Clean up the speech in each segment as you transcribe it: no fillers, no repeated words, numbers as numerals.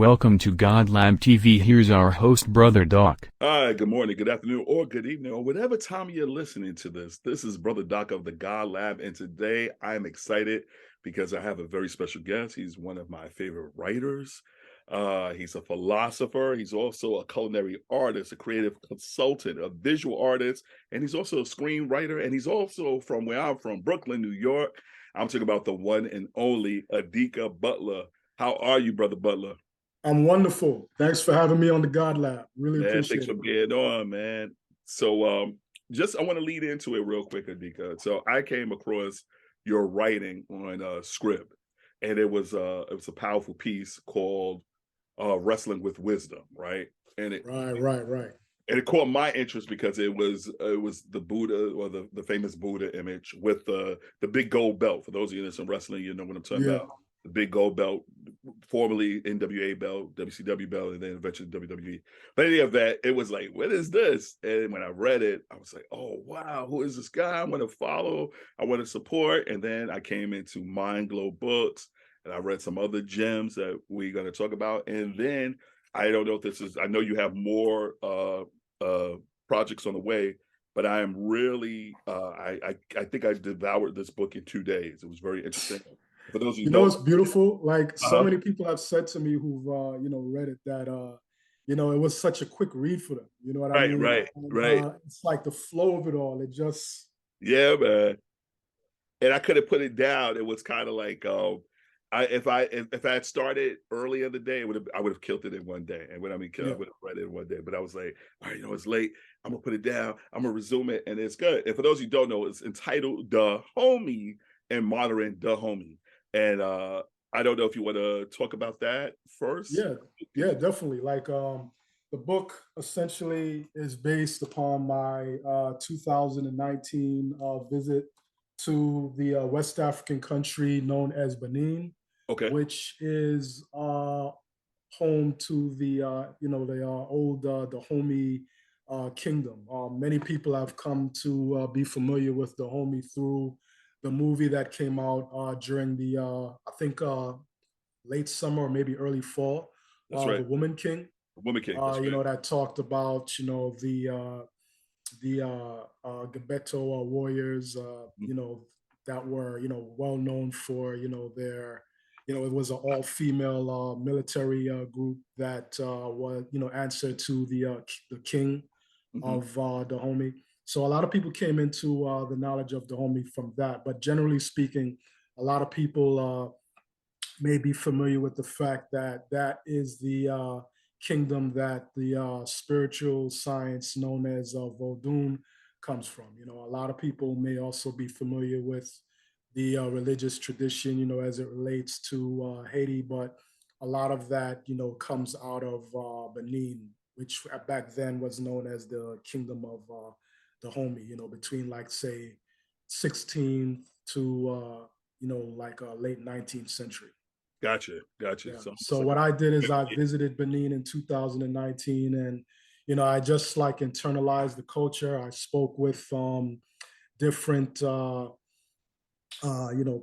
Welcome to Godlab TV. Here's our host, Brother Doc. Hi, good morning, good afternoon, or good evening, or whatever time you're listening to this. This is Brother Doc of Da Godlab, and today I'm excited because I have a very special guest. He's one of my favorite writers. He's a philosopher. He's also a culinary artist, a creative consultant, a visual artist, and he's also a screenwriter. And he's also from where I'm from, Brooklyn, New York. I'm talking about the one and only Adika Butler. How are you, Brother Butler? I'm wonderful. Thanks for having me on the God Lab. Really Man, thanks appreciate for it. being on, man. So just I want to lead into it real quick, Adika. So I came across your writing on Scrib, and it was a powerful piece called Wrestling with Wisdom, right? And it Right. and it caught my interest because it was the Buddha, or the famous Buddha image with the big gold belt. For those of you that's in wrestling, you know what I'm talking Yeah. about. The big gold belt, formerly NWA belt, WCW belt, and then eventually WWE. But any of that, it was like, what is this? And when I read it, I was like, oh wow, who is this guy? I want to follow, I want to support. And then I came into Mind Glow Books, and I read some other gems that we're going to talk about. And then I don't know if this is, I know you have more projects on the way, but I am really I think I devoured this book in 2 days. It was very interesting. For those who It's don't, beautiful. Like so uh-huh. many people have said to me who've read it that it was such a quick read for them. You know what I Right, mean? right, And right. it's like the flow of it all. It just Yeah, man. And I could have put it down. It was kind of like if I had started early in the day, I would have killed it in one day. And when I mean kill, I yeah. would have read it in one day. But I was like, all right, it's late. I'm gonna put it down. I'm gonna resume it, and it's good. And for those who don't know, it's entitled "The Homey" and Modern Dahomey. And I don't know if you want to talk about that first. Yeah, yeah, definitely. Like the book essentially is based upon my 2019 visit to the West African country known as Benin, Okay. which is home to the old the Homey kingdom. Many people have come to be familiar with the Homey through the movie that came out during the I think late summer or maybe early fall, That's The right. Woman King. Woman King. That's right. That talked about the Gabetto warriors, that were well known for their it was an all female military group that was answered to the king Mhm. of Dahomey. So a lot of people came into the knowledge of Dahomey from that. But generally speaking, a lot of people may be familiar with the fact that that is the kingdom that the spiritual science known as Vodun comes from. A lot of people may also be familiar with the religious tradition, as it relates to Haiti, but a lot of that, comes out of Benin, which back then was known as the kingdom of the Homey, between like say 16th to like late 19th century. Gotcha. Gotcha. Yeah. So almost So like what I did is I a visited Benin in 2019, and I just like internalized the culture. I spoke with different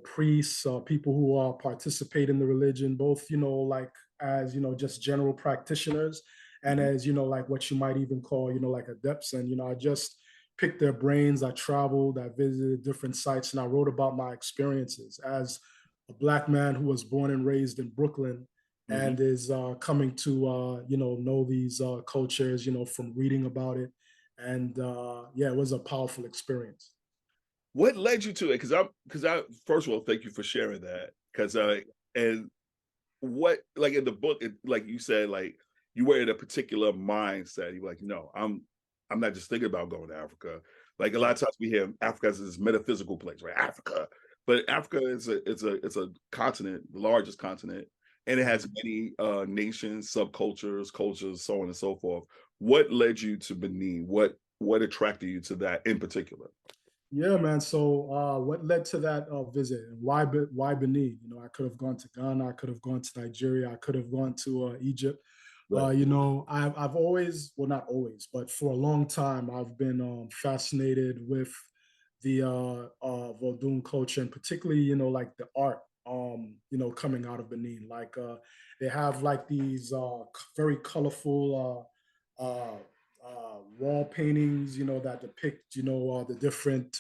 priests, people who participate in the religion, both like as just general practitioners, and Mhm. as like what you might even call like adepts. And I just picked their brains. I traveled, I visited different sites, and I wrote about my experiences as a Black man who was born and raised in Brooklyn, Mhm. and is coming to know these cultures, from reading about it. And yeah, it was a powerful experience. What led you to it? Because I first of all, thank you for sharing that. Because and what, like in the book, like you said, like you were in a particular mindset. You're like, no, I'm not just thinking about going to Africa. Like a lot Yeah. of times we hear Africa as this metaphysical place, right? Africa, but Africa is a continent, the largest continent, and it has Mhm. many nations, subcultures, cultures, so on and so forth. What led you to Benin? What attracted you to that in particular? Yeah, man. So, what led to that visit, and why Benin? I could have gone to Ghana, I could have gone to Nigeria, I could have gone to Egypt. Right. I've always, well, not always, but for a long time, I've been fascinated with the Vodun culture, and particularly, like the art. coming out of Benin. Like they have like these very colorful wall paintings, that depict, the different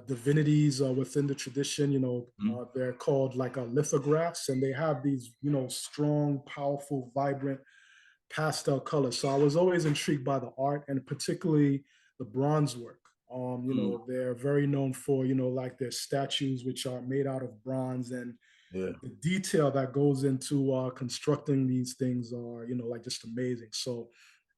divinities within the tradition. They're called like lithographs, and they have these, strong, powerful, vibrant pastel colors. So I was always intrigued by the art, and particularly the bronze work. They're very known for, like their statues, which are made out of bronze, and the detail that goes into constructing these things are, like just amazing. So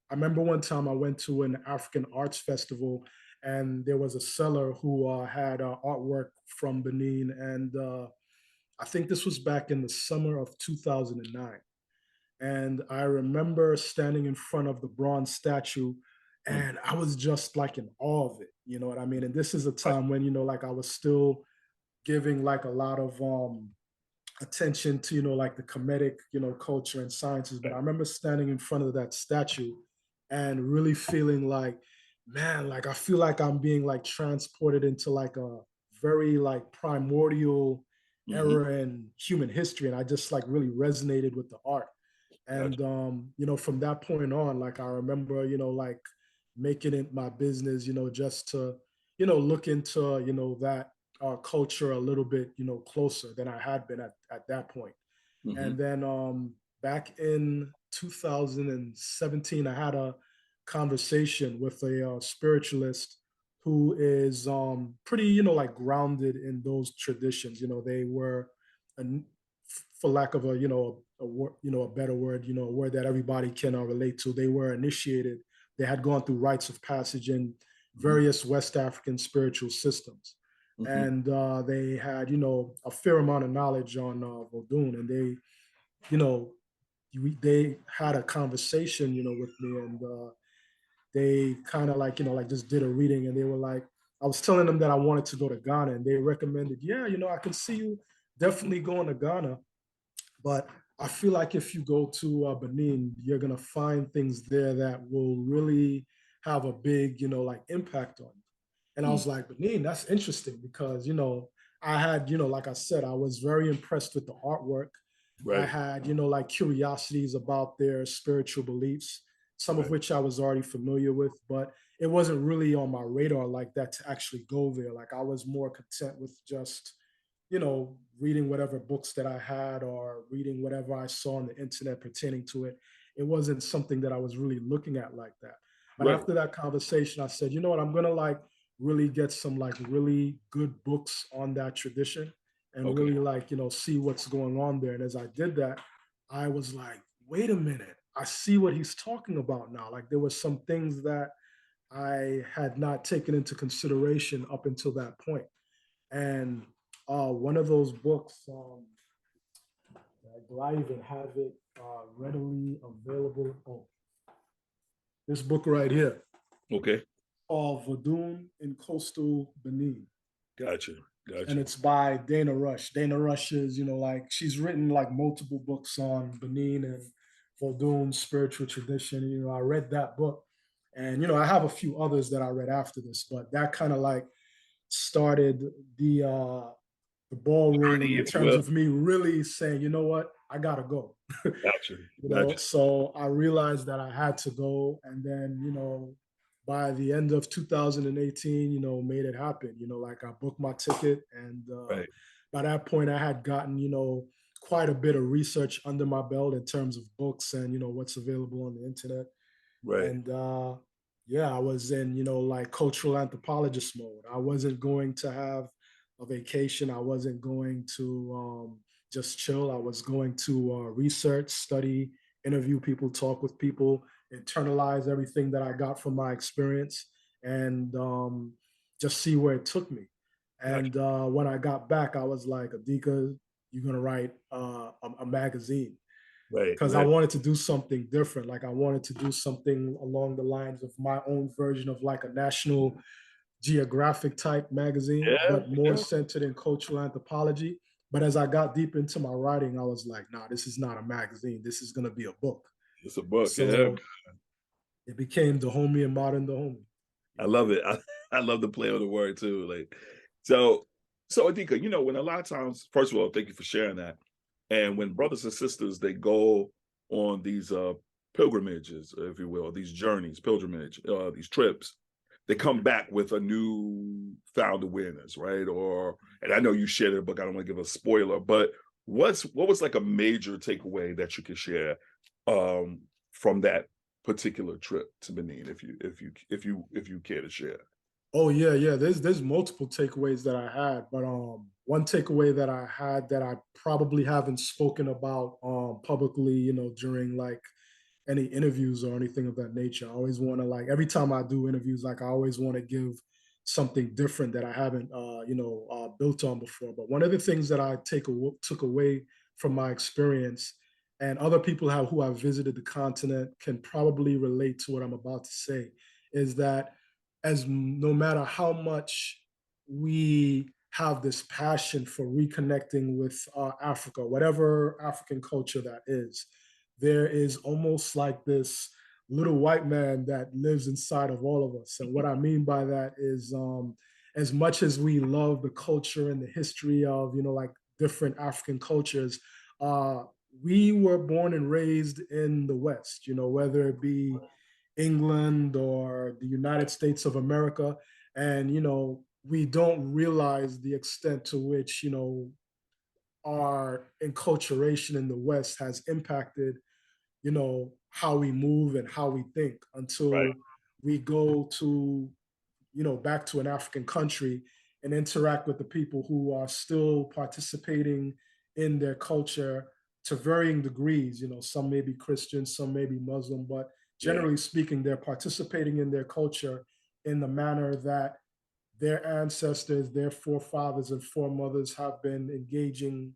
I remember one time I went to an African arts festival, and there was a seller who had artwork from Benin. And I think this was back in the summer of 2009. And I remember standing in front of the bronze statue, and I was just like in awe of it. You know what I mean? And this is a time when, like I was still giving like a lot of attention to, like the Kemetic, culture and sciences. But I remember standing in front of that statue and really feeling like, man, like I feel like I'm being like transported into like a very like primordial era in human history. And I just like really resonated with the art. And from that point on, like I remember, like making it my business, just to, look into, that culture a little bit, closer than I had been at that point. And then back in 2017, I had a conversation with a spiritualist who is pretty, like grounded in those traditions. They were, for lack of a, a better word, a word that everybody can relate to. They were initiated. They had gone through rites of passage in various West African spiritual systems. And they had, a fair amount of knowledge on Vodun. And they, they had a conversation, with me, and they kind of like, like just did a reading, and they were like, I was telling them that I wanted to go to Ghana, and they recommended, yeah, I can see you definitely going to Ghana. But I feel like if you go to Benin, you're going to find things there that will really have a big, like impact on you. And I was like, Benin, that's interesting because, I had, like I said, I was very impressed with the artwork. Right. I had, like curiosities about their spiritual beliefs, some of which I was already familiar with, but it wasn't really on my radar like that to actually go there. Like I was more content with just, reading whatever books that I had or reading whatever I saw on the internet pertaining to it. It wasn't something that I was really looking at like that. But after that conversation, I said, you know what, I'm going to like really get some like really good books on that tradition and really like, see what's going on there. And as I did that, I was like, wait a minute, I see what he's talking about now. Like there were some things that I had not taken into consideration up until that point. And one of those books, do I even have it readily available? Oh, this book right here. Okay. Vodun in Coastal Benin. Gotcha. And it's by Dana Rush. Dana Rush is, like she's written like multiple books on Benin and Vodun spiritual tradition. I read that book, and I have a few others that I read after this, but that kind of like started the ball rolling in terms of me really saying, you know what, I gotta go. Gotcha. So I realized that I had to go, and then by the end of 2018, made it happen. Like I booked my ticket, and by that point I had gotten quite a bit of research under my belt in terms of books and what's available on the internet. And I was in like cultural anthropologist mode. I wasn't going to have a vacation. I wasn't going to just chill. I was going to research, study, interview people, talk with people, internalize everything that I got from my experience, and just see where it took me. And when I got back, I was like, Adika, you're gonna write a magazine. Because I wanted to do something different. Like I wanted to do something along the lines of my own version of like a National Geographic type magazine, but more centered in cultural anthropology. But as I got deep into my writing, I was like, nah, this is not a magazine. This is going to be a book. It's a book. So it became Dahomey and Modern Dahomey. I love it. I love the play on the word too. Like, so So Adika, you know, when a lot of times, first of all, thank you for sharing that. And when brothers and sisters, they go on these pilgrimages, if you will, these journeys, these trips, they come back with a new found awareness, right? Or, and I know you shared in the book, I don't want to give a spoiler, but what was like a major takeaway that you could share from that particular trip to Benin, if you care to share? Oh yeah, yeah. There's multiple takeaways that I had, but one takeaway that I had that I probably haven't spoken about publicly, during like any interviews or anything of that nature. I always want to, like, every time I do interviews, like I always want to give something different that I haven't built on before. But one of the things that I took away from my experience, and other people who have visited the continent can probably relate to what I'm about to say, is that no matter how much we have this passion for reconnecting with Africa, whatever African culture that is, there is almost like this little white man that lives inside of all of us. And what I mean by that is, as much as we love the culture and the history of, like different African cultures, we were born and raised in the West, whether it be England or the United States of America. And, we don't realize the extent to which, our enculturation in the West has impacted, how we move and how we think until Right. we go to, back to an African country and interact with the people who are still participating in their culture to varying degrees. Some may be Christian, some may be Muslim, but generally speaking, they're participating in their culture in the manner that their ancestors, their forefathers and foremothers have been engaging,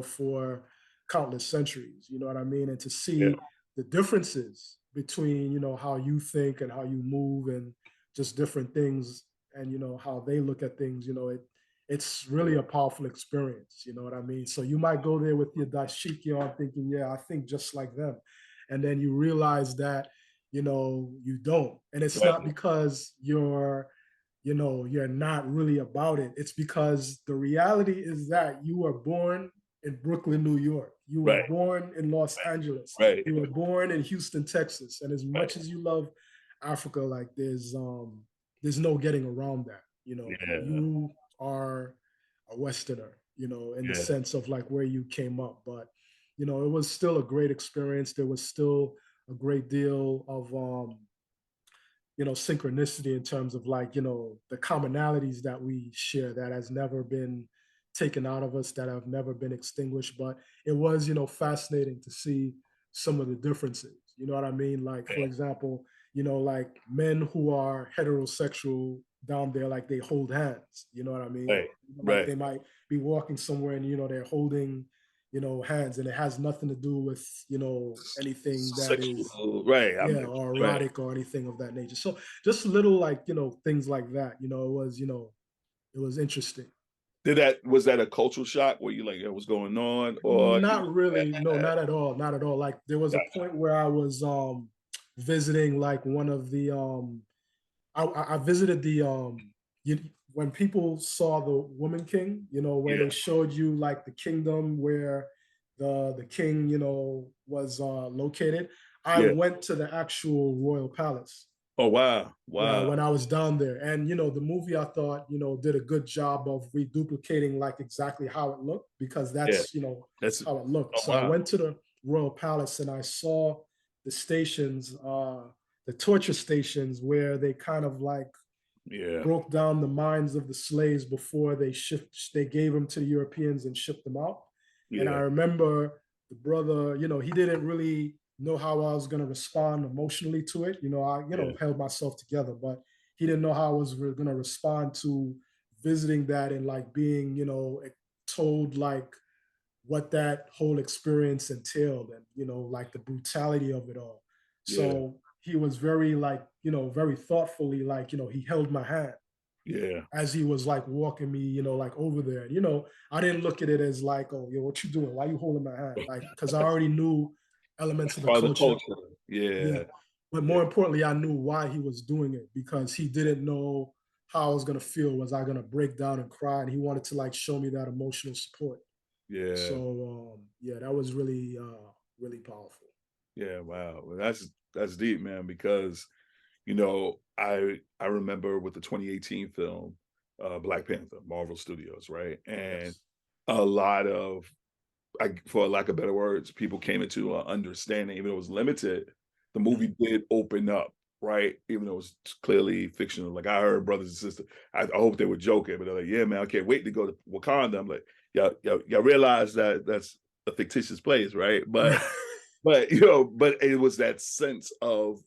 for countless centuries. You know what I mean? And to Yeah. see the differences between, how you think and how you move and just different things, and how they look at things, it's really a powerful experience. You know what I mean? So you might go there with your dashiki on thinking, yeah, I think just like them. And then you realize that, you don't. And it's Right. not because you're not really about it. It's because the reality is that you were born in Brooklyn, New York. You were Right. born in Los Angeles. Right. You were born in Houston, Texas. And as Right. much as you love Africa, like there's no getting around that. Yeah. You are a Westerner, in the Yeah. sense of like where you came up. But it was still a great experience. There was still a great deal of synchronicity in terms of like, the commonalities that we share that has never been taken out of us, that have never been extinguished. But it was, fascinating to see some of the differences. You know what I mean? Like, for example, like men who are heterosexual down there, like they hold hands. You know what I mean? Right. Like Right. they might be walking somewhere and, they're holding, hands, and it has nothing to do with, anything that is, Sexual, right. yeah, or Right. erotic or anything of that nature. So just little like, things like that, it was interesting. Was that a cultural shock where you like, what's going on? Or Not really. No, not at all. Not at all. Like there was a Gotcha. point where I was visiting like one of the I visited the you, when people saw the Woman King, where Yeah. they showed you like the kingdom where the king, was located. I Yeah. went to the actual royal palace. Oh wow. Yeah, Wow. when I was down there. And the movie, I thought, did a good job of reduplicating like exactly how it looked, because Yeah. that's, That's how it looked. oh So I wow. went to the royal palace and I saw the stations, the torture stations, where they kind of like Yeah. broke down the minds of the slaves before they gave them to the Europeans and shipped them out. And I Yeah. remember the brother, he didn't really know how I was going to respond emotionally to it. I, Yeah. held myself together, but he didn't know how I was going to respond to visiting that and like being, told like what that whole experience entailed, and, like the brutality of it all. Yeah. So he was very like, very thoughtfully, like, he held my hand Yeah. as he was like walking me, like over there. And, I didn't look at it as like, oh, yo, what you doing? Why you holding my hand? Like, because I already knew elements of the Part of the culture. culture. Yeah. Yeah. But Yeah. more importantly, I knew why he was doing it, because he didn't know how I was gonna feel. Was I gonna break down and cry? And he wanted to like show me that emotional support. Yeah. So yeah, that was really really powerful. Yeah. Wow. Well, that's deep, man, because I remember with the 2018 film, Black Panther, Marvel Studios, right? And Yes. a lot of, for lack of better words, people came into understanding, even though it was limited, the movie did open up, right? Even though it was clearly fictional. Like I heard brothers and sisters, I hope they were joking, but they're like, "Yeah, man, I can't wait to go to Wakanda." I'm like, y'all realize that that's a fictitious place, right? But it was that sense of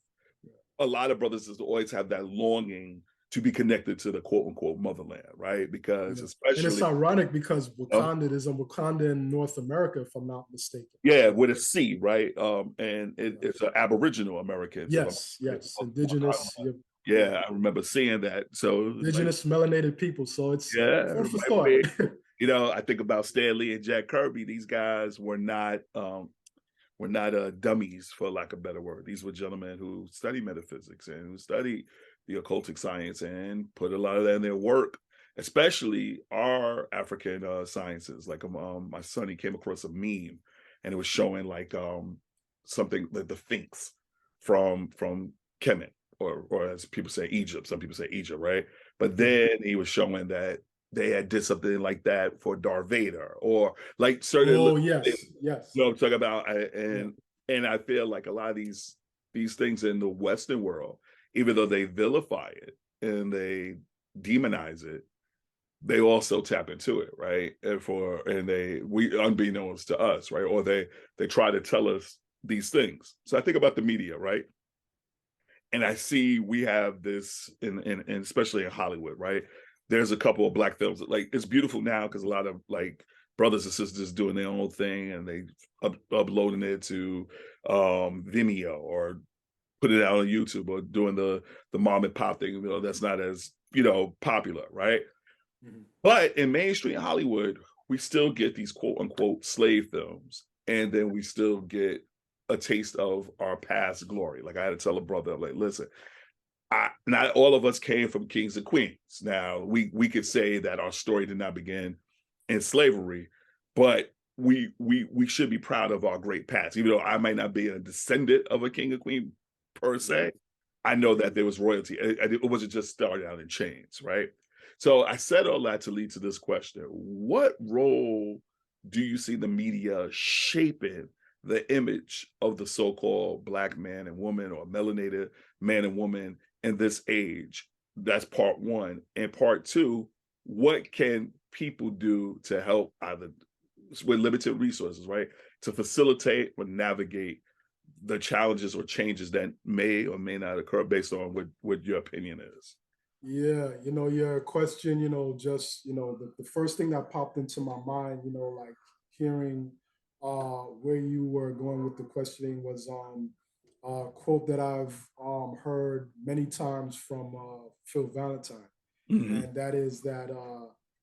a lot of brothers and sisters always have that longing to be connected to the quote unquote motherland, right? Because Yeah. And it's especially, ironic because uh, Wakanda is a Wakanda in North America, if I'm not mistaken. yeah, with a C, right? And Yeah. it's an Aboriginal Americans. If I'm, Yes, yes. Indigenous, yeah, yeah. yeah, I remember seeing that. So like, Indigenous melanated people. So it's yeah, food for right. thought. I think about Stan Lee and Jack Kirby. These guys were not dummies, for lack of a better word. These were gentlemen who studied metaphysics and who studied the occultic science and put a lot of that in their work, especially our African sciences. Like my son, he came across a meme, and it was showing like something like the Sphinx from Kemet, or as people say Egypt. Some people say Egypt, right? But then he was showing that they had did something like that for Darth Vader, or like certain, Oh yes, yes. I'm talking about, Yeah. and I feel like a lot of these things in the Western world, even though they vilify it and they demonize it, they also tap into it, right? And we unbeknownst to us, right? Or they try to tell us these things. So I think about the media, right? And I see we have this in especially in Hollywood, right? There's a couple of black films that, like, it's beautiful now because a lot of like brothers and sisters doing their own thing, and they uploading it to Vimeo, or put it out on YouTube, or doing the mom and pop thing, that's not as popular, right? Mhm. But in mainstream Hollywood, we still get these quote unquote slave films, and then we still get a taste of our past glory. Like I had to tell a brother, I'm like, listen, not all of us came from kings and queens. Now we could say that our story did not begin in slavery, but we should be proud of our great past. Even though I might not be a descendant of a king or queen per se, I know that there was royalty. It wasn't just started out in chains, right? So I said all that to lead to this question: what role do you see the media shaping the image of the so-called black man and woman, or melanated man and woman, in this age? That's part one. And part two, what can people do to help, either with limited resources, right, to facilitate or navigate the challenges or changes that may or may not occur, based on what your opinion is? Yeah, your question, just, the first thing that popped into my mind, like hearing where you were going with the questioning was a quote that I've heard many times from Phil Valentine, Mm-hmm. and that is that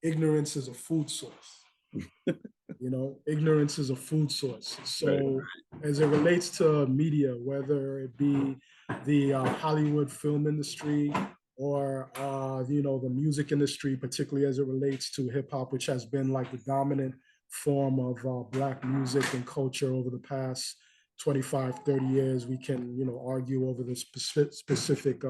ignorance is a food source. Ignorance is a food source. Right. So as it relates to media, whether it be the Hollywood film industry, or the music industry, particularly as it relates to hip hop, which has been like the dominant form of black music and culture over the past 25, 30 years. We can argue over the specific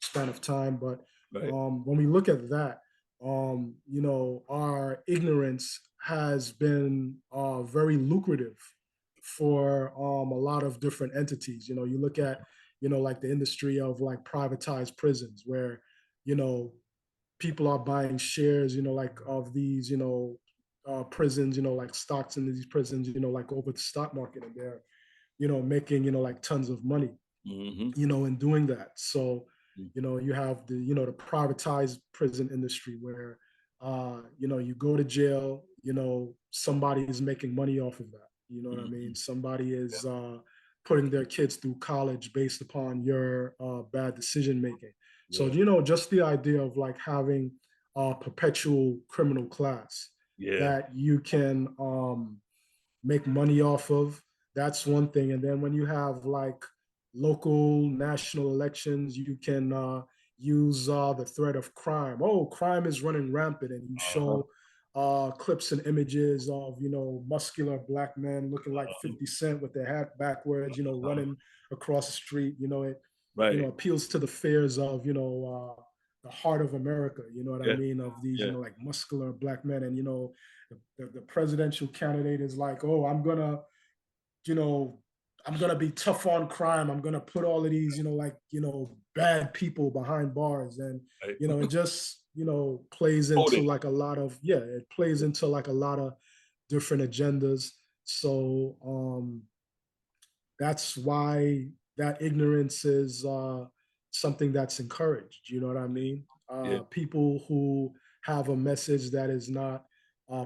span of time, but Right. when we look at that, our ignorance has been very lucrative for a lot of different entities. You look at, like the industry of like privatized prisons, where, people are buying shares, like of these, prisons, like stocks in these prisons, like over the stock market, and they're, making, like tons of money, Mm-hmm. in doing that. So, you have the privatized prison industry where, you go to jail, somebody is making money off of that. You know what I Mm-hmm. mean? Somebody is putting their kids through college based upon your bad decision making. So, Yeah. just the idea of like having a perpetual criminal class Yeah. that you can make money off of. That's one thing. And then when you have like local, national elections, you can use the threat of crime. Oh, crime is running rampant, and you show clips and images of, you know, muscular black men looking like 50 Cent with their hat backwards, you know, running across the street. You know, it, you know, Right. appeals to the fears of, you know, the heart of America, you know what I Yeah. mean, of these, you Yeah. know, like muscular black men. And, you know, the presidential candidate is like, oh, I'm gonna, you know, I'm gonna be tough on crime. I'm gonna put all of these, you know, like, you know, bad people behind bars. And, Right. you know, it just, you know, plays into Coding. like a lot of, yeah, it plays into like a lot of different agendas. So that's why that ignorance is something that's encouraged. You know what I mean? Yeah. People who have a message that is not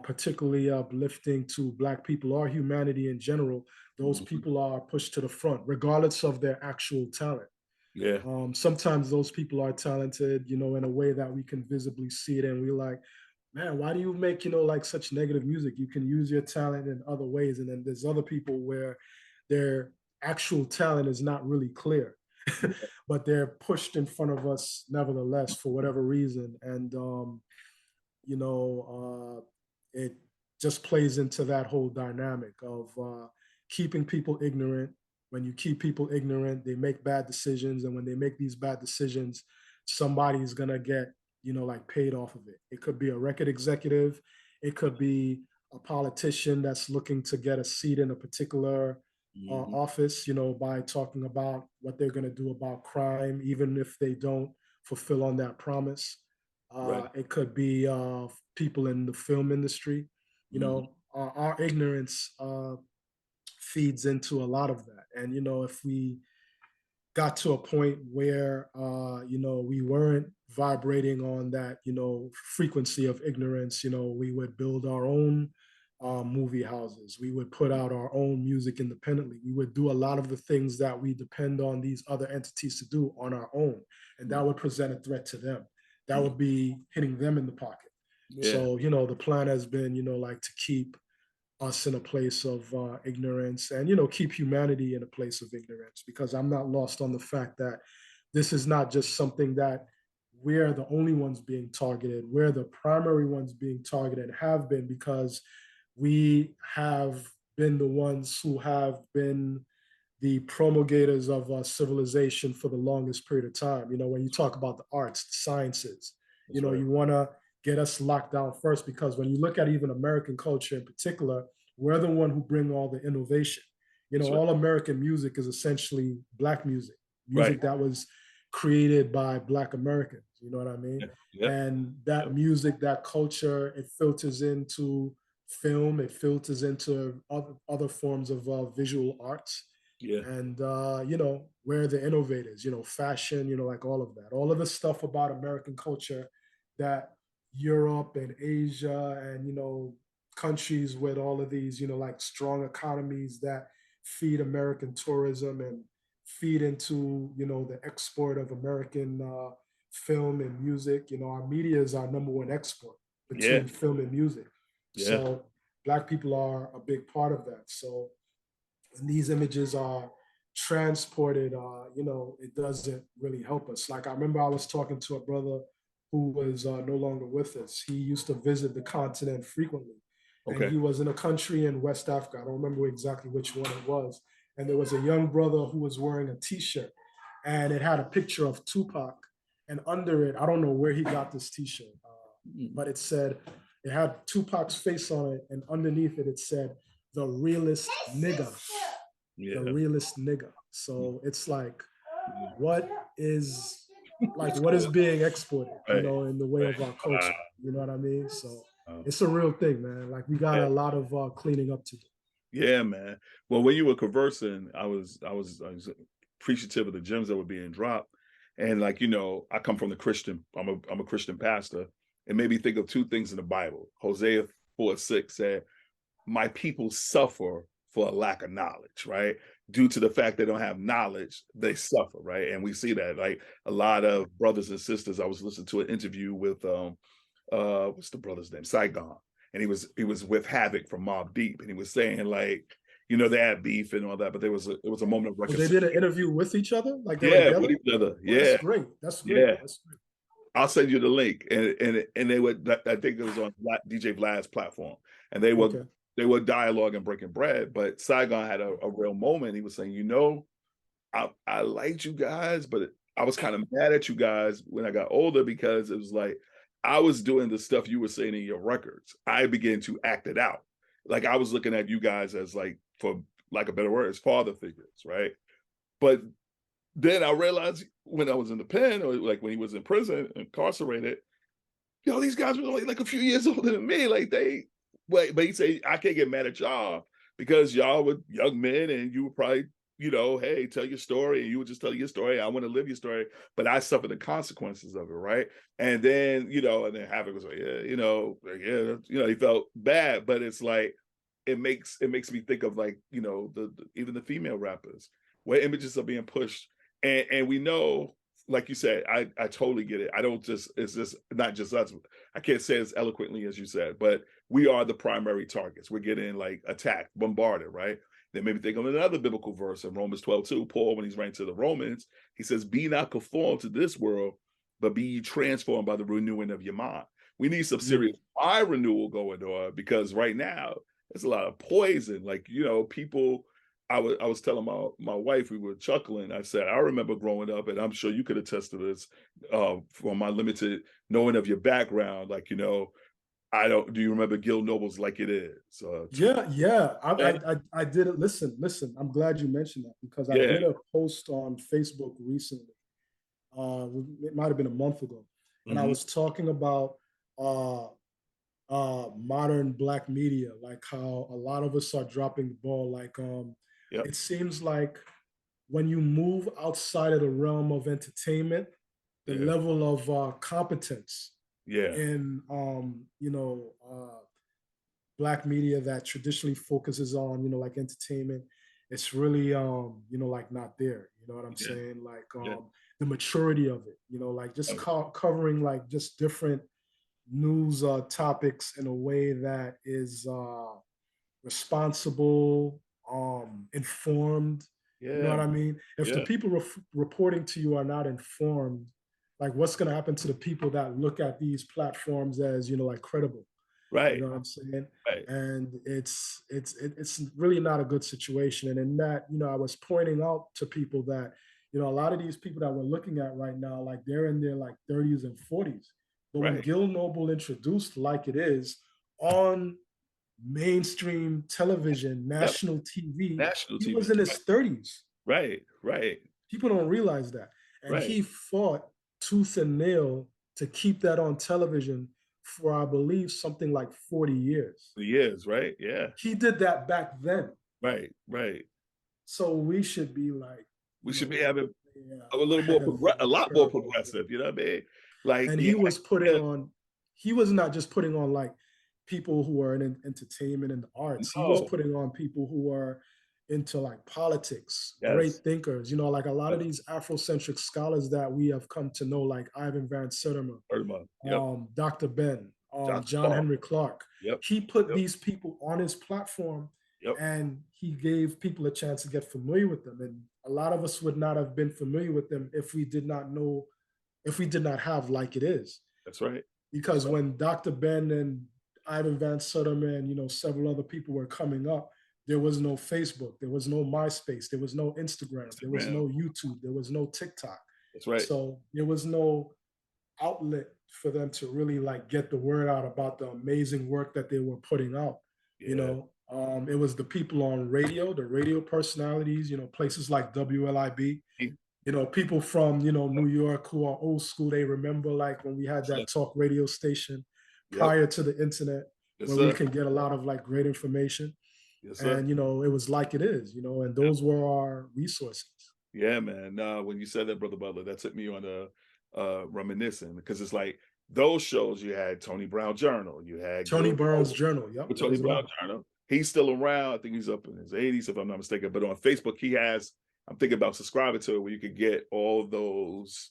particularly uplifting to Black people or humanity in general, those Mhm. people are pushed to the front, regardless of their actual talent. Yeah. Sometimes those people are talented, you know, in a way that we can visibly see it, and we're like, man, why do you make, you know, like such negative music? You can use your talent in other ways. And then there's other people where their actual talent is not really clear, but they're pushed in front of us nevertheless for whatever reason. And you know, it just plays into that whole dynamic of keeping people ignorant. When you keep people ignorant, they make bad decisions, and when they make these bad decisions, somebody's gonna get, you know, like paid off of it. It could be a record executive, it could be a politician that's looking to get a seat in a particular Mhm. office, you know, by talking about what they're gonna do about crime, even if they don't fulfill on that promise. Right. It could be people in the film industry. You Mhm. know, our ignorance feeds into a lot of that. And, you know, if we got to a point where, you know, we weren't vibrating on that, you know, frequency of ignorance, you know, we would build our own movie houses. We would put out our own music independently. We would do a lot of the things that we depend on these other entities to do on our own. And that would present a threat to them. That Mhm. would be hitting them in the pocket. Yeah. So, you know, the plan has been, you know, like to keep us in a place of ignorance, and, you know, keep humanity in a place of ignorance, because I'm not lost on the fact that this is not just something that we're the only ones being targeted. We're the primary ones being targeted, have been, because we have been the ones who have been the promulgators of civilization for the longest period of time. You know, when you talk about the arts, the sciences, you That's know, right. you want to get us locked down first, because when you look at even American culture in particular, we're the one who bring all the innovation. You know, That's right. all American music is essentially Black music, Right. music that was created by Black Americans. You know what I mean? Yeah. Yep. And that music, that culture, it filters into film, it filters into other forms of visual arts. Yeah. And you know, we're the innovators, you know, fashion, you know, like all of the stuff about American culture that Europe and Asia and, you know, countries with all of these, you know, like strong economies that feed American tourism and feed into, you know, the export of American film and music. You know, our media is our number one export Yeah. between film and music. Yeah. So Black people are a big part of that. So when these images are transported, you know, it doesn't really help us. Like, I remember I was talking to a brother who was no longer with us. He used to visit the continent frequently, and Okay. he was in a country in West Africa. I don't remember exactly which one it was. And there was a young brother who was wearing a T-shirt, and it had a picture of Tupac, and under it, I don't know where he got this T-shirt, Mhm. but it had Tupac's face on it, and underneath it, it said, "The realest nigga." The Yeah. realest nigga. So it's like, Yeah. what is what is being exported, you Right. know, in the way Right. of our Wow. culture. You know what I mean? So Wow. it's a real thing, man. Like, we got Yeah. a lot of cleaning up to do. Yeah, man. Well, when you were conversing, I was appreciative of the gems that were being dropped. And like, you know, I come from the Christian, I'm a Christian pastor. It made me think of two things in the Bible. Hosea 4:6 said, my people suffer for a lack of knowledge, right? Due to the fact they don't have knowledge, they suffer, right? And we see that, like a lot of brothers and sisters. I was listening to an interview with what's the brother's name? Saigon. And he was with Havoc from Mobb Deep. And he was saying, like, you know, they had beef and all that, but it was a moment of So they did an interview with each other, like they were yeah, together. with each other. Oh, Yeah, that's great. That's great. yeah. That's great. I'll send you the link, and they would. I think it was on DJ Vlad's platform, and they Okay. were dialogue and breaking bread. But Saigon had a real moment. He was saying, you know, I liked you guys, but I was kind of mad at you guys when I got older because it was like I was doing the stuff you were saying in your records. I began to act it out. Like I was looking at you guys as like, for like a better word, as father figures, right? But then I realized when I was in the pen, or like when he was in prison, incarcerated, you know, these guys were only like a few years older than me. Like they, wait, but he said, I can't get mad at y'all because y'all were young men and you were probably, you know, hey, tell your story. And you would just tell your story. I want to live your story, but I suffered the consequences of it, right? And then, you know, and then Havoc was like, yeah, he felt bad, but it's like, it makes me think of like, you know, the even the female rappers where images are being pushed. And we know, like you said, I totally get it. I don't just, it's just not just us. I can't say as eloquently as you said, but we are the primary targets. We're getting like attacked, bombarded, right? Then maybe think of another biblical verse in Romans 12:2. Paul, when he's writing to the Romans, he says, be not conformed to this world, but be ye transformed by the renewing of your mind. We need some serious mind renewal going on because right now, there's a lot of poison. Like, you know, people, I was telling my wife, we were chuckling. I said, I remember growing up, and I'm sure you could attest to this from my limited knowing of your background. Like, you know, do you remember Gil Noble's Like It Is? Yeah. I did it. Listen. I'm glad you mentioned that because I did a post on Facebook recently. It might have been a month ago, and I was talking about modern Black media, like how a lot of us are dropping the ball. Like it seems like when you move outside of the realm of entertainment, the level of competence in Black media that traditionally focuses on, you know, like entertainment, it's really like not there. You know what I'm saying? Like the maturity of it, you know, like just covering like just different news topics in a way that is responsible, informed. You know what I mean? If the people reporting to you are not informed, like what's going to happen to the people that look at these platforms as, you know, like credible? Right. You know what I'm saying? Right. And it's really not a good situation. And in that, you know, I was pointing out to people that, you know, a lot of these people that we're looking at right now, like they're in their like 30s and 40s. But when Gil Noble introduced Like It Is on mainstream television, national TV, he was in his 30s. Right. People don't realize that. And he fought tooth and nail to keep that on television for, I believe, something like 40 years. Years, right? Yeah. He did that back then. Right. So we should be like, we should be having a little more, a lot more progressive, you know what I mean? Like, and he was putting on, he was not just putting on like people who are in entertainment and the arts. He was putting on people who are into like politics, great thinkers, you know, like a lot of these Afrocentric scholars that we have come to know, like Ivan Van Sertima, Dr. Ben, John Henry Clark. He put these people on his platform and he gave people a chance to get familiar with them. And a lot of us would not have been familiar with them if we did not know, if we did not have Like It Is. That's right. Because when Dr. Ben and Ivan Van Sertima and, you know, several other people were coming up, there was no Facebook, there was no MySpace, there was no Instagram, there was no YouTube, there was no TikTok. That's right. So there was no outlet for them to really like get the word out about the amazing work that they were putting out. You know, it was the people on radio, the radio personalities, you know, places like WLIB, you know, people from, you know, New York who are old school. They remember like when we had that talk radio station prior to the internet, where we can get a lot of like great information. And, you know, it was Like It Is, you know, and those were our resources. Yeah, man. When you said that, Brother Butler, that took me on a reminiscing, because it's like those shows, you had Tony Brown Journal, you had Tony Brown's Journal. Yep. Tony Brown Journal. He's still around. I think he's up in his 80s, if I'm not mistaken. But on Facebook, he has, I'm thinking about subscribing to it, where you could get all those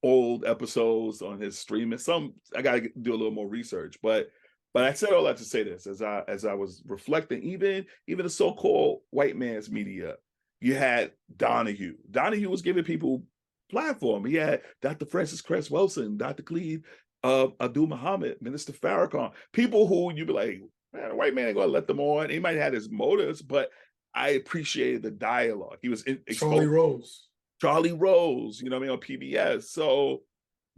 old episodes on his streaming. Some, I got to do a little more research, but But I said all that to say this, as I was reflecting, even the so-called white man's media, you had Donahue. Donahue was giving people platform. He had Dr. Francis Cress Wilson, Dr. Cleve Abdul Muhammad, Minister Farrakhan, people who you'd be like, man, a white man ain't gonna let them on. He might have his motives, but I appreciated the dialogue. He was Charlie Rose. Charlie Rose, you know what I mean, on PBS. So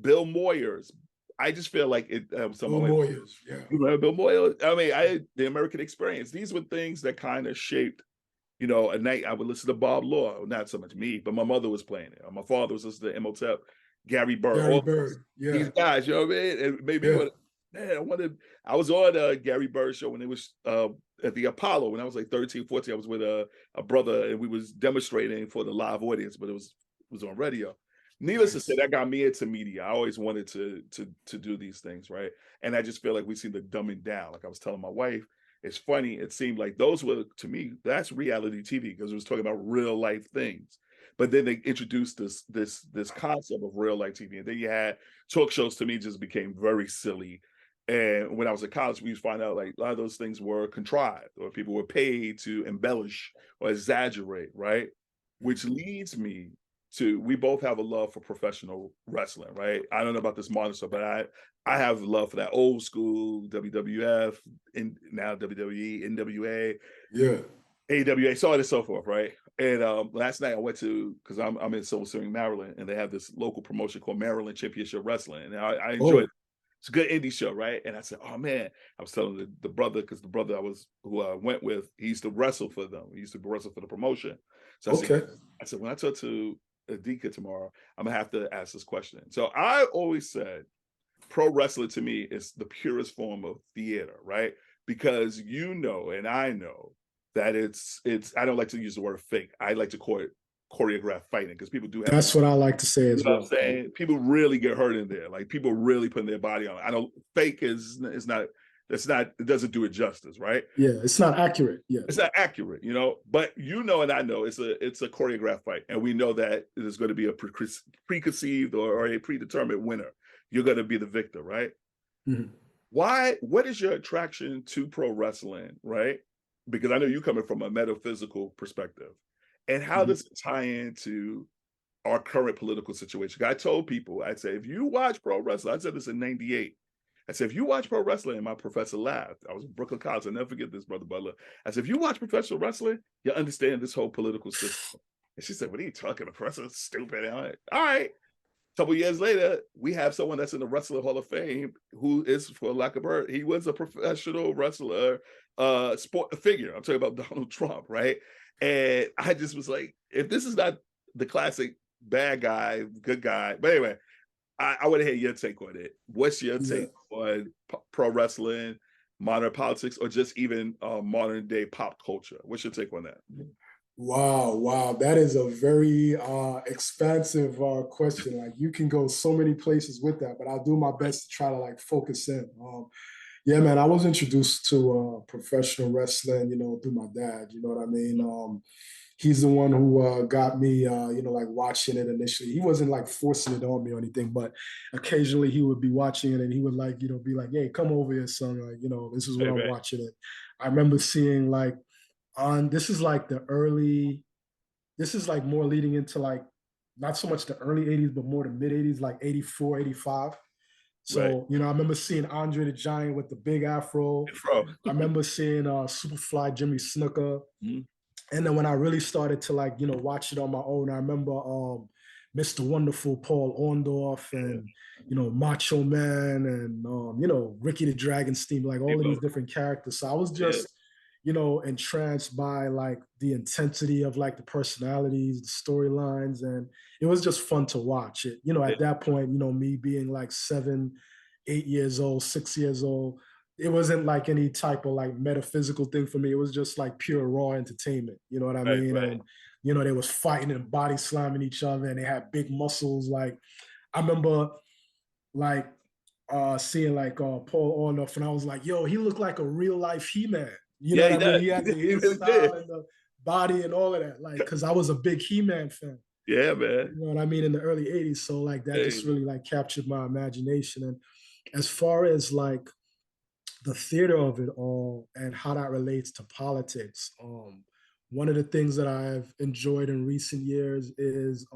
Bill Moyers. I just feel like it. Bill Moyers, yeah. You remember Bill Moyers? I mean, the American Experience. These were things that kind of shaped, you know, a night I would listen to Bob Law. Not so much me, but my mother was playing it. My father was listening to Imhotep, Gary Bird. Yeah. These guys, you know what I mean? And maybe, man, I was on Gary Bird show when it was at the Apollo when I was like 13, 14. I was with a brother and we was demonstrating for the live audience, but it was on radio. Needless to say, that got me into media. I always wanted to do these things, right? And I just feel like we seem to dumbing down. Like I was telling my wife, it's funny. It seemed like those were, to me, that's reality TV because it was talking about real life things. But then they introduced this concept of real life TV, and then you had talk shows. To me, just became very silly. And when I was at college, we used to find out like a lot of those things were contrived, or people were paid to embellish or exaggerate, right? Which leads me to, we both have a love for professional wrestling, right? I don't know about this modern stuff, but I have love for that old school WWF, and now WWE, NWA, AWA, so on and so forth, right? And last night I went to, because I'm in Silver Spring, Maryland, and they have this local promotion called Maryland Championship Wrestling, and I enjoyed it. It's a good indie show, right? And I said, oh man, I was telling the brother, because the brother who I went with, he used to wrestle for them. He used to wrestle for the promotion. So I said, when I talk to Adika tomorrow, I'm gonna have to ask this question. So I always said, pro wrestling to me is the purest form of theater, right? Because you know, and I know that it's. I don't like to use the word fake. I like to call it choreographed fighting, because people do have. That's what I like to say as well. What I'm saying, people really get hurt in there. Like people really putting their body on it. I don't. Fake is not. That's not. It doesn't do it justice, right? Yeah, it's not accurate. Yeah, it's not accurate. You know, but you know, and I know it's a choreographed fight, and we know that there's going to be a preconceived or a predetermined winner. You're going to be the victor, right? Mm-hmm. Why? What is your attraction to pro wrestling, right? Because I know you coming from a metaphysical perspective, and how does it tie into our current political situation? I told people, I'd say, if you watch pro wrestling, I said this in '98. I said, if you watch pro wrestling, and my professor laughed. I was in Brooklyn College. I'll never forget this, Brother Butler. I said, if you watch professional wrestling, you understand this whole political system. And she said, what are you talking about? Professor, stupid. And I'm like, all right. A couple years later, we have someone that's in the Wrestling Hall of Fame who is, for lack of a word, he was a professional wrestler, sport figure. I'm talking about Donald Trump, right? And I just was like, if this is not the classic bad guy, good guy. But anyway, I want to hear your take on it. What's your take on pro wrestling, modern politics, or just even modern day pop culture? What's your take on that? Wow. That is a very expansive question. Like you can go so many places with that, but I'll do my best to try to like focus in. Yeah, man, I was introduced to professional wrestling, through my dad, you know what I mean? He's the one who got me, like watching it initially. He wasn't like forcing it on me or anything, but occasionally he would be watching it and he would like, be like, hey, come over here, son. Like, this is what I'm watching it. I remember seeing like this is like more leading into like, not so much the early 80s, but more the mid 80s, like 84, 85. So, I remember seeing Andre the Giant with the big afro. I remember seeing Superfly Jimmy Snuka. Mm-hmm. And then when I really started to like, watch it on my own, I remember Mr. Wonderful Paul Orndorff and, Macho Man and, Ricky the Dragon Steam, like all of these different characters. So I was just, entranced by like the intensity of like the personalities, the storylines, and it was just fun to watch it. At that point, me being like 7, 8 years old, 6 years old, it wasn't like any type of like metaphysical thing for me. It was just like pure raw entertainment. You know what I mean? Right. And, they was fighting and body slamming each other and they had big muscles. Like I remember like seeing like Paul Orndorff and I was like, yo, he looked like a real life He-Man. You know what I mean? He had the hairstyle and the body and all of that. Like, cause I was a big He-Man fan. Yeah, man. You know what I mean? In the early 80s. So like that just really like captured my imagination. And as far as like the theater of it all and how that relates to politics. One of the things that I've enjoyed in recent years is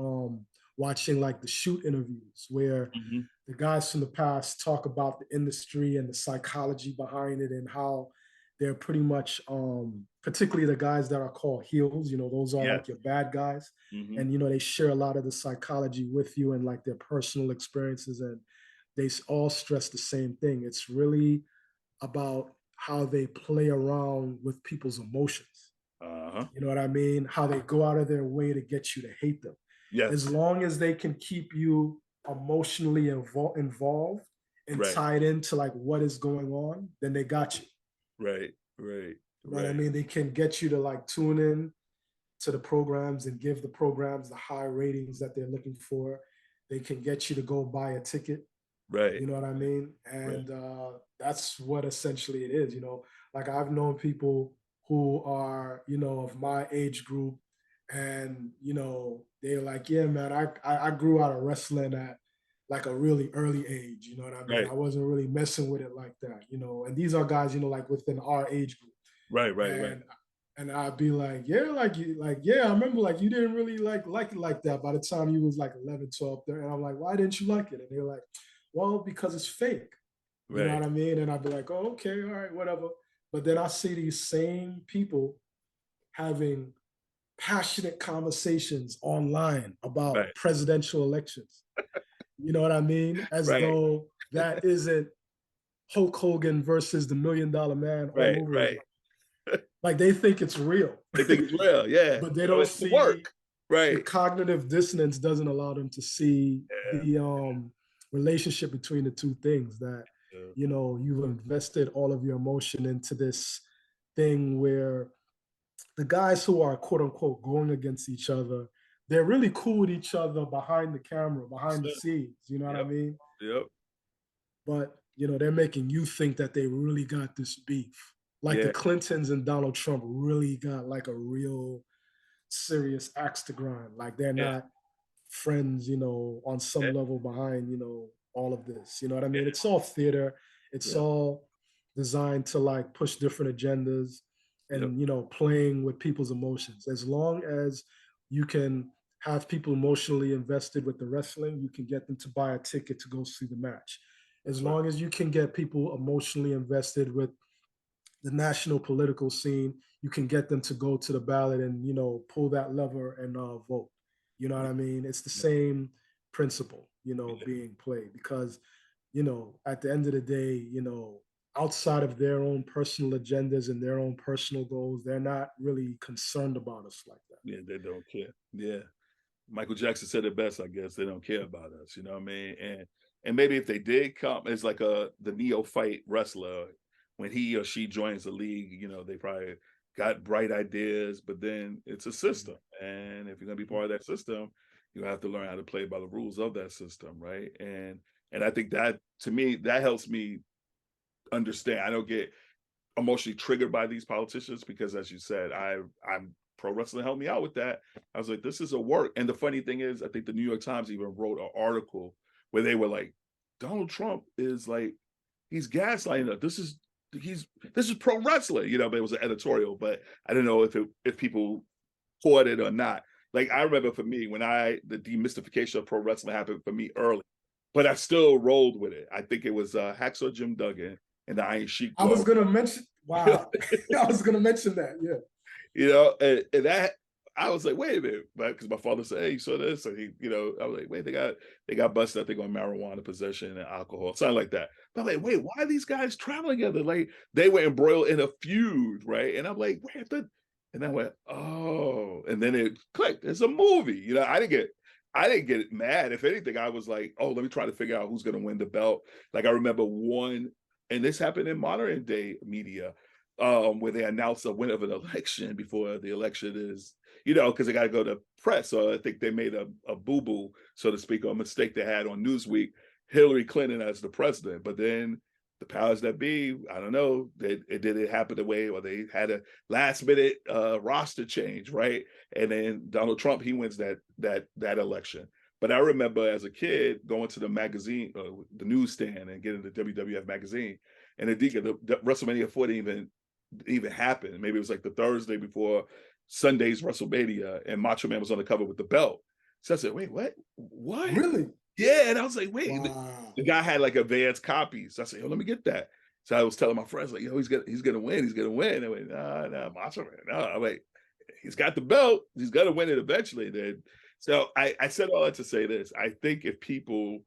watching like the shoot interviews where Mhm. the guys from the past talk about the industry and the psychology behind it and how they're pretty much particularly the guys that are called heels, those are Yes. like your bad guys. Mhm. And they share a lot of the psychology with you and like their personal experiences, and they all stress the same thing. It's really about how they play around with people's emotions. Uh-huh. You know what I mean? How they go out of their way to get you to hate them. As Yes. long as they can keep you emotionally involved and Right. tied into like what is going on, then they got you. Right. Right. You know what I Right. mean? They can get you to like tune in to the programs and give the programs the high ratings that they're looking for. They can get you to go buy a ticket. Right. You know what I mean? Right. And that's what essentially it is. Like I've known people who are, of my age group, and they're like, yeah, man, I grew out of wrestling at like a really early age. You know what I mean? Right. I wasn't really messing with it like that. And these are guys, like within our age group, Right. Right. Right. and I'd be like, yeah, yeah, I remember like you didn't really like it like that by the time you was like 11, 12, 13. And I'm like, why didn't you like it? And they're like, well, because it's fake. You know Right. what I mean? And I'd be like, oh, okay, all right, whatever. But then I see these same people having passionate conversations online about Right. presidential elections. You know what I mean? As Right. though that isn't Hulk Hogan versus the $1 Million Man all Right. over Right. again. Like they think it's real, They think it's real. Yeah. but they don't It's the see work. the Right. cognitive dissonance doesn't allow them to see Yeah. the relationship between the two things, that Yeah. you've invested all of your emotion into this thing where the guys who are quote unquote going against each other, they're really cool with each other behind the camera, behind the scenes, you know what I Yep. mean? Yep. But they're making you think that they really got this beef, like the Yeah. Clintons and Donald Trump really got like a real serious axe to grind. Like they're Yeah. not friends, on Yeah. some level behind, all of this. You know what I mean? It's all theater. It's Yeah. all designed to like push different agendas Yep. and, playing with people's emotions. As long as you can have people emotionally invested with the wrestling, you can get them to buy a ticket to go see the match. As That's right. long as you can get people emotionally invested with the national political scene, you can get them to go to the ballot and pull that lever and vote. You know what I mean? It's the Yeah. same principle, Yeah. being played because at the end of the day, outside of their own personal agendas and their own personal goals, they're not really concerned about us like that. Yeah. They don't care. Yeah. Michael Jackson said it best, I guess. They don't care about us, you know what I mean? And maybe if they did come, it's like the neophyte wrestler, when he or she joins the league, they probably got bright ideas, but then it's a system. And if you're gonna be part of that system, you have to learn how to play by the rules of that system, right? And I think that to me, that helps me understand. I don't get emotionally triggered by these politicians because, as you said, I'm pro wrestling helped me out with that. I was like, this is a work. And the funny thing is, I think the New York Times even wrote an article where they were like, Donald Trump is like, he's gaslighting us. This is pro wrestling, but it was an editorial, but I don't know if people caught it or not. Like I remember for me, when the demystification of pro wrestling happened for me early, but I still rolled with it. I think it was Hacksaw Jim Duggan and the Iron Sheik. I was gonna mention. Wow, I was gonna mention that. Yeah. And that I was like, wait a minute, because my father said, hey, you saw this, and I was like, wait, they got busted, I think, on marijuana possession and alcohol, something like that. But I'm like, wait, why are these guys traveling together? Like they were embroiled in a feud, right? And I'm like, and I went, oh, and then it clicked. It's a movie, I didn't get mad. If anything, I was like, oh, let me try to figure out who's going to win the belt. Like I remember one, and this happened in modern day media, where they announce a winner of an election before the election is, because they got to go to press. So I think they made a boo-boo, so to speak, or a mistake they had on Newsweek, Hillary Clinton as the president. But then the powers that be, I don't know, did it happen the way, or they had a last minute roster change, right? And then Donald Trump, he wins that election. But I remember as a kid going to the magazine, the newsstand, and getting the WWF magazine, and Adika, the WrestleMania 4 didn't even happen. Maybe it was like the Thursday before Sunday's WrestleMania, and Macho Man was on the cover with the belt. So I said, wait, what? Really? Yeah, and I was like, wait, Wow. the guy had like advanced copies. So I said, yo, let me get that. So I was telling my friends, like, yo, he's gonna win. He's gonna win. I went, nah, Macho Man. No, I'm like, he's got the belt. He's gonna win it eventually. Then, so I said all that to say this. I think if people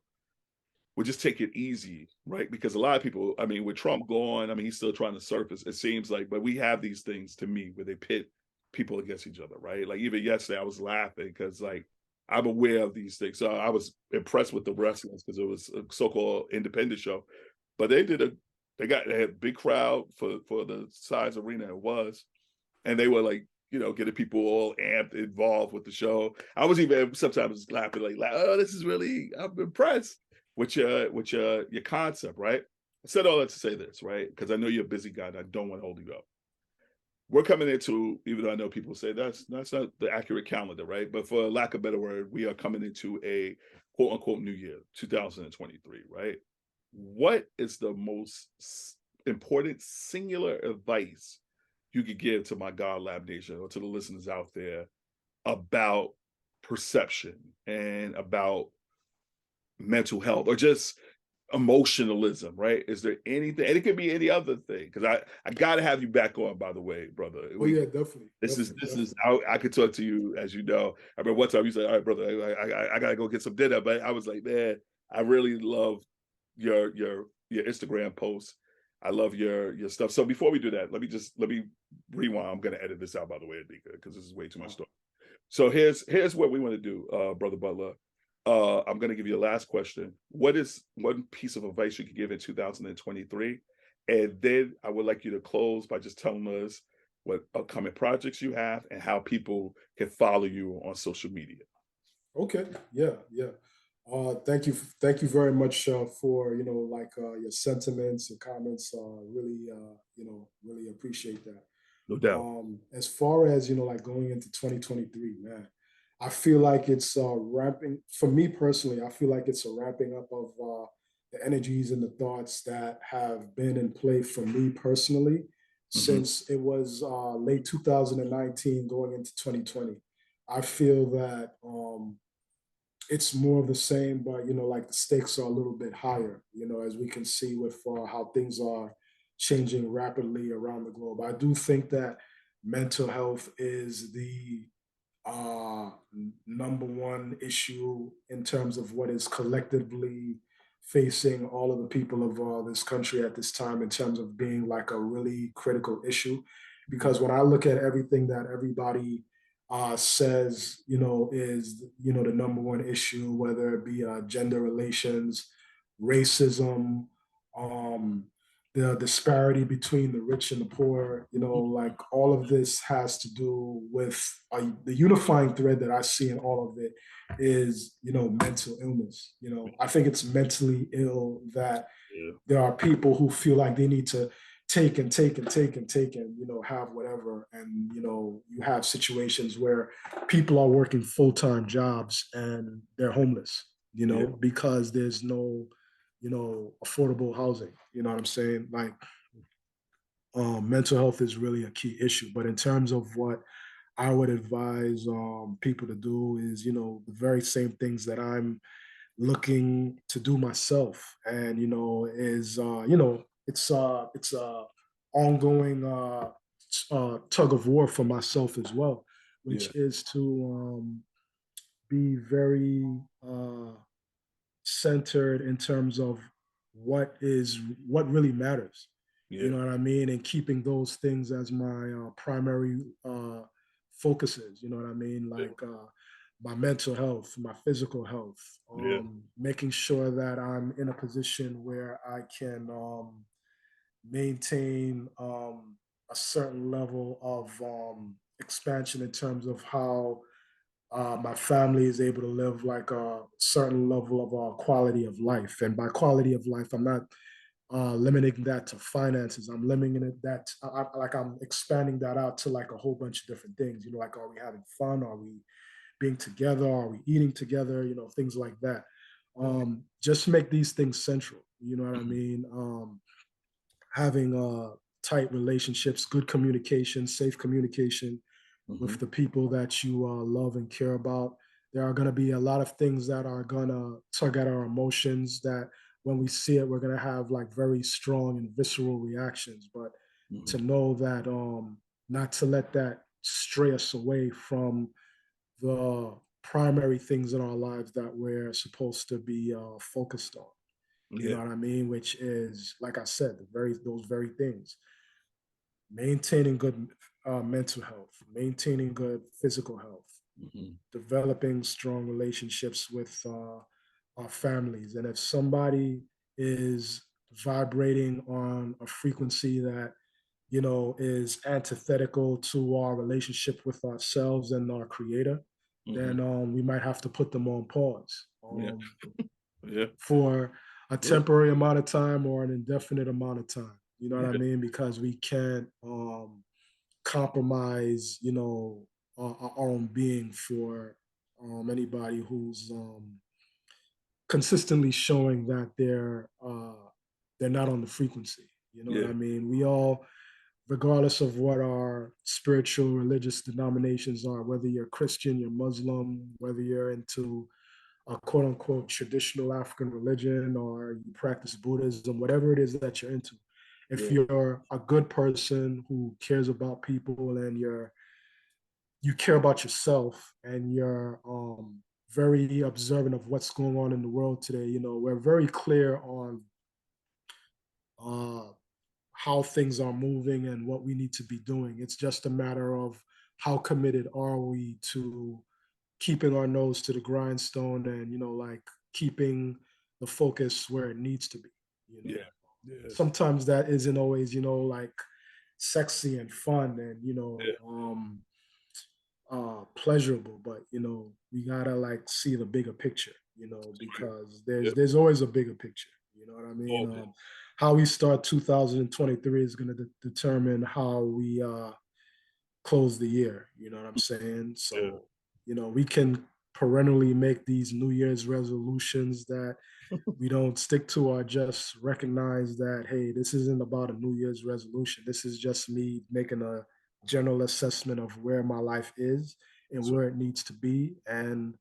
would just take it easy, right? Because a lot of people, I mean, with Trump gone, I mean, he's still trying to surface, it seems like, but we have these things to me where they pit people against each other, right? Like even yesterday, I was laughing because like I'm aware of these things. So I was impressed with the wrestlers because it was a so-called independent show, but they had a big crowd for the size arena it was, and they were like, you know, getting people all amped, involved with the show. I was even sometimes laughing, like, oh, this is really, I'm impressed with your concept, right? I said all that to say this, right? Because I know you're a busy guy and I don't want to hold you up. We're coming into, even though I know people say that's not the accurate calendar, right? But for lack of a better word, we are coming into a quote unquote new year, 2023, right? What is the most important singular advice you could give to my Godlab Nation or to the listeners out there about perception and about mental health or just emotionalism, right? Is there anything, and it could be any other thing, because I got to have you back on, by the way, brother. Oh yeah, definitely. This is I could talk to you, as you know. I remember one time you said, all right, brother, I gotta go get some dinner, but I was like, man, I really love your Instagram posts. I love your stuff. So before we do that, let me rewind. I'm gonna edit this out, by the way, Adika, because this is way too much stuff. So here's what we want to do, Brother Butler. I'm going to give you a last question. What is one piece of advice you could give in 2023? And then I would like you to close by just telling us what upcoming projects you have and how people can follow you on social media. Okay. Yeah. Thank you very much for your sentiments, your comments. Really, really appreciate that. No doubt. As far as like going into 2023, man, I feel like it's ramping for me personally. I feel like it's a ramping up of the energies and the thoughts that have been in play for me personally since it was late 2019 going into 2020. I feel that it's more of the same, but like the stakes are a little bit higher. As we can see with how things are changing rapidly around the globe. I do think that mental health is the number one issue in terms of what is collectively facing all of the people of this country at this time in terms of being like a really critical issue. Because when I look at everything that everybody says, is, the number one issue, whether it be gender relations, racism, um, the disparity between the rich and the poor, like all of this has to do with the unifying thread that I see in all of it is, mental illness. I think it's mentally ill that there are people who feel like they need to take and have whatever. And, you have situations where people are working full-time jobs and they're homeless, because there's no, affordable housing. You know what I'm saying? Like, mental health is really a key issue. But in terms of what I would advise people to do is, the very same things that I'm looking to do myself, and it's a ongoing tug of war for myself as well, which is to be very centered in terms of what really matters. You know what I mean? And keeping those things as my primary focuses. You know what I mean? Like my mental health, my physical health, making sure that I'm in a position where I can maintain a certain level of expansion in terms of how my family is able to live like a certain level of quality of life. And by quality of life, I'm not limiting that to finances. I'm limiting it that I'm expanding that out to like a whole bunch of different things. Like, are we having fun? Are we being together? Are we eating together? Things like that. Just make these things central. You know what I mean? having tight relationships, good communication, safe communication with the people that you love and care about. There are going to be a lot of things that are going to tug at our emotions that when we see it, we're going to have like very strong and visceral reactions. But to know that not to let that stray us away from the primary things in our lives that we're supposed to be focused on. You know what I mean? Which is, like I said, those very things. Maintaining good mental health, maintaining good physical health, developing strong relationships with our families. And if somebody is vibrating on a frequency that, you know, is antithetical to our relationship with ourselves and our creator, then we might have to put them on pause for a temporary amount of time or an indefinite amount of time. You know what I mean? Because we can't compromise, you know, our own being for anybody who's consistently showing that they're not on the frequency. You know what I mean? We all, regardless of what our spiritual religious denominations are, whether you're Christian, you're Muslim, whether you're into a quote unquote traditional African religion or you practice Buddhism, whatever it is that you're into. If you're a good person who cares about people and you care about yourself and you're very observant of what's going on in the world today, you know, we're very clear on how things are moving and what we need to be doing. It's just a matter of how committed are we to keeping our nose to the grindstone and, you know, like keeping the focus where it needs to be. You know? Sometimes that isn't always, you know, like sexy and fun and, you know, pleasurable, but, you know, we gotta like see the bigger picture, you know, because there's always a bigger picture. You know what I mean? How we start 2023 is going to determine how we close the year. You know what I'm saying? So, you know, we can perennially make these New Year's resolutions that we don't stick to or just recognize that, hey, this isn't about a New Year's resolution. This is just me making a general assessment of where my life is and where it needs to be and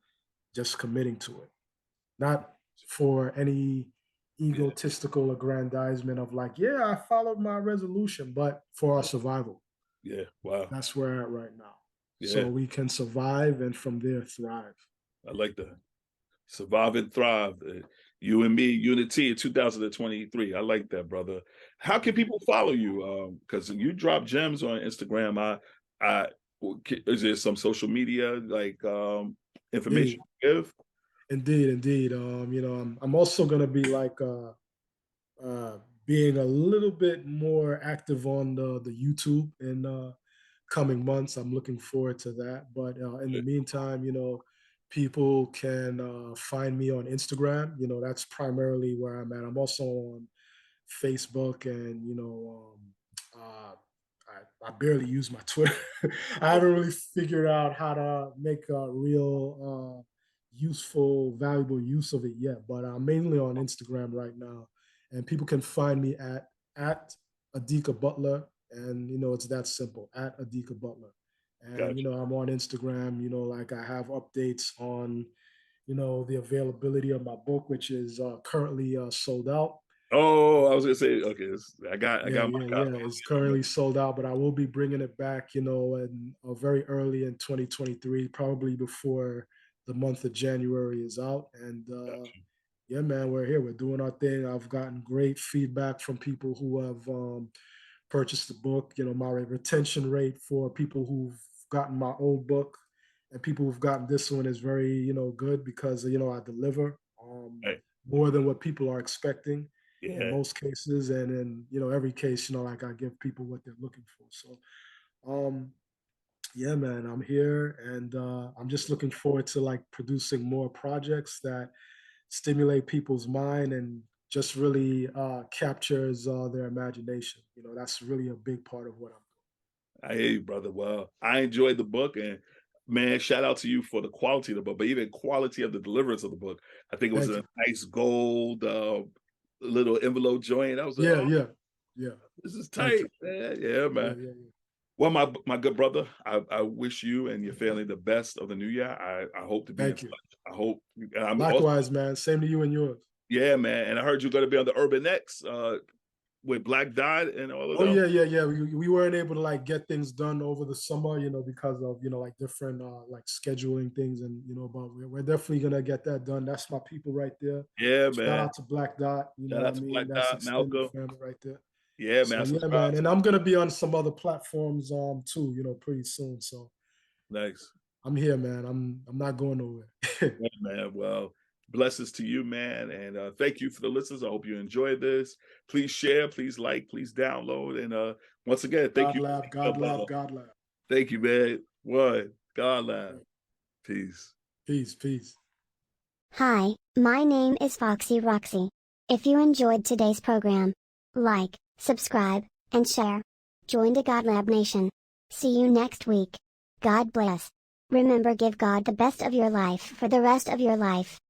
just committing to it. Not for any egotistical aggrandizement of like, yeah, I followed my resolution, but for our survival. Wow. That's where we're at right now. So we can survive and from there thrive. I like that. Survive and thrive. You and me, unity in 2023. I like that, brother. How can people follow you? Because you drop gems on Instagram. Is there some social media like information you give? Indeed. You know, I'm also gonna be like being a little bit more active on the YouTube in coming months. I'm looking forward to that. But in the meantime, you know, people can find me on Instagram. You know, that's primarily where I'm at. I'm also on Facebook and, you know, I barely use my Twitter. I haven't really figured out how to make a real useful, valuable use of it yet. But I'm mainly on Instagram right now, and people can find me at Adika Butler, and you know it's that simple, at Adika Butler. And you know I'm on Instagram. You know, like I have updates on, you know, the availability of my book, which is currently sold out. Oh, I was gonna say, okay, I got my copy. It's currently sold out, but I will be bringing it back, you know, in very early in 2023, probably before the month of January is out. And yeah, man, we're here. We're doing our thing. I've gotten great feedback from people who have purchased the book. You know, my retention rate for people who've gotten my old book and people who've gotten this one is very, you know, good because, you know, I deliver more than what people are expecting in most cases, and in, you know, every case, you know, like I give people what they're looking for. So yeah, man, I'm here and I'm just looking forward to like producing more projects that stimulate people's mind and just really captures their imagination. You know, that's really a big part of what I'm doing. I hear you, brother. Well, I enjoyed the book, and man, shout out to you for the quality of the book, but even quality of the deliverance of the book. I think it was a nice gold little envelope joint. That was yeah. Yeah. This is Thank tight, you. man. Yeah, Yeah, man. yeah, Well, my good brother, I wish you and your family the best of the new year. I hope to be in Thank you. touch. I hope I'm also, Likewise, man. Same to you and yours. yeah, man. And I heard you're going to be on the Urban X with Black Dot and all of Oh them. yeah, yeah, yeah. We weren't able to like get things done over the summer, because of like different like scheduling things, and but we're definitely gonna get that done. That's my people right there. Yeah, Shout man. out to Black Dot. Shout What out I to mean? Black That's Dot, extended Malcolm. family right there. Yeah, man. So I yeah, subscribe man, and to I'm gonna be on some other platforms too, pretty soon. So Nice. I'm here, man. I'm not going nowhere. Yeah, man. Well, blessings to you, man. And thank you for the listeners. I hope you enjoyed this. Please share, please like, please download. And once again, thank you. Godlab, Godlab, Godlab. Thank you, man. One, Godlab. Peace. Peace, peace. Hi, my name is Foxy Roxy. If you enjoyed today's program, like, subscribe, and share. Join the Godlab Nation. See you next week. God bless. Remember, give God the best of your life for the rest of your life.